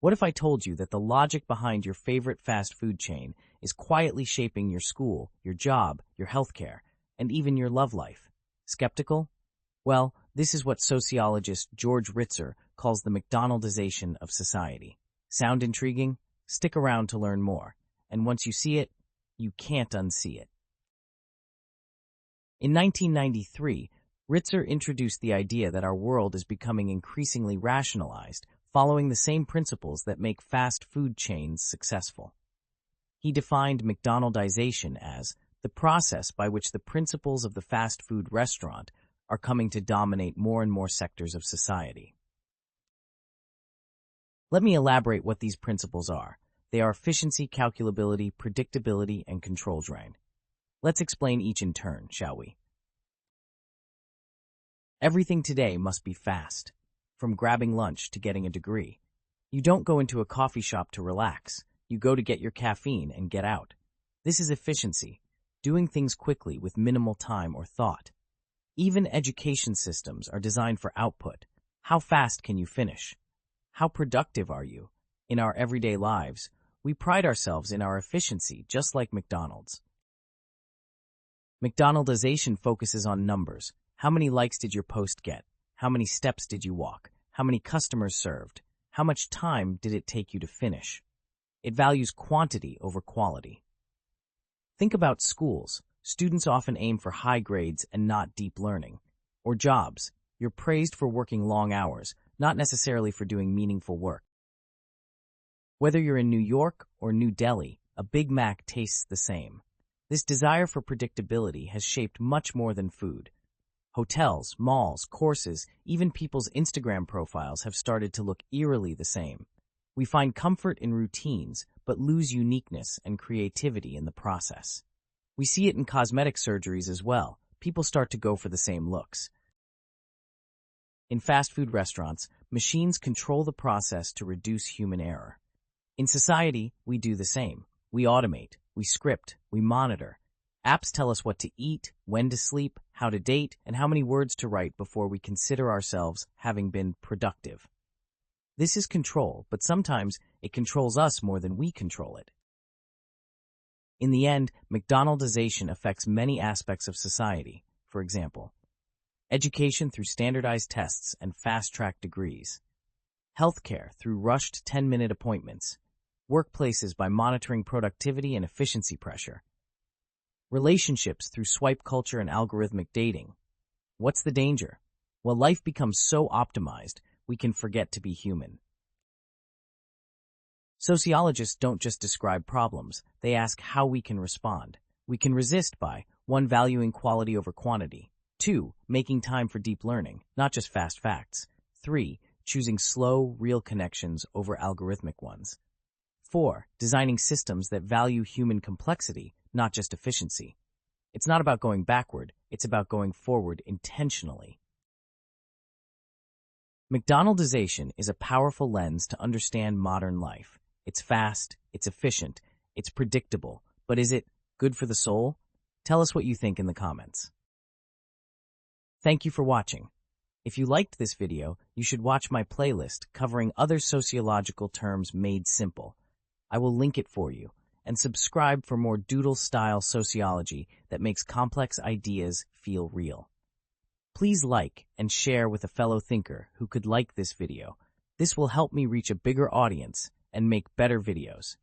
What if I told you that the logic behind your favorite fast food chain is quietly shaping your school, your job, your healthcare, and even your love life? Skeptical? Well, this is what sociologist George Ritzer calls the McDonaldization of society. Sound intriguing? Stick around to learn more. And once you see it, you can't unsee it. In 1993, Ritzer introduced the idea that our world is becoming increasingly rationalized, following the same principles that make fast food chains successful. He defined McDonaldization as the process by which the principles of the fast food restaurant are coming to dominate more and more sectors of society. Let me elaborate what these principles are. They are efficiency, calculability, predictability, and control drain. Let's explain each in turn, shall we? Everything today must be fast, from grabbing lunch to getting a degree. You don't go into a coffee shop to relax. You go to get your caffeine and get out. This is efficiency, doing things quickly with minimal time or thought. Even education systems are designed for output. How fast can you finish? How productive are you? In our everyday lives, we pride ourselves in our efficiency, just like McDonald's. McDonaldization focuses on numbers. How many likes did your post get? How many steps did you walk? How many customers served? How much time did it take you to finish? It values quantity over quality. Think about schools. Students often aim for high grades and not deep learning. Or jobs. You're praised for working long hours, not necessarily for doing meaningful work. Whether you're in New York or New Delhi, a Big Mac tastes the same. This desire for predictability has shaped much more than food. Hotels, malls, courses, even people's Instagram profiles have started to look eerily the same. We find comfort in routines, but lose uniqueness and creativity in the process. We see it in cosmetic surgeries as well. People start to go for the same looks. In fast food restaurants, machines control the process to reduce human error. In society, we do the same. We automate, we script, we monitor. Apps tell us what to eat, when to sleep, how to date, and how many words to write before we consider ourselves having been productive. This is control, but sometimes it controls us more than we control it. In the end, McDonaldization affects many aspects of society. For example, education through standardized tests and fast-track degrees, healthcare through rushed 10-minute appointments, workplaces by monitoring productivity and efficiency pressure, relationships through swipe culture and algorithmic dating. What's the danger? Well, life becomes so optimized, we can forget to be human. Sociologists don't just describe problems, they ask how we can respond. We can resist by 1. Valuing quality over quantity, 2. Making time for deep learning, not just fast facts, 3. Choosing slow, real connections over algorithmic ones, 4. Designing systems that value human complexity, not just efficiency. It's not about going backward, it's about going forward intentionally. McDonaldization is a powerful lens to understand modern life. It's fast, it's efficient, it's predictable, but is it good for the soul? Tell us what you think in the comments. Thank you for watching. If you liked this video, you should watch my playlist covering other sociological terms made simple. I will link it for you, and subscribe for more Doodle-style sociology that makes complex ideas feel real. Please like and share with a fellow thinker who could like this video. This will help me reach a bigger audience and make better videos.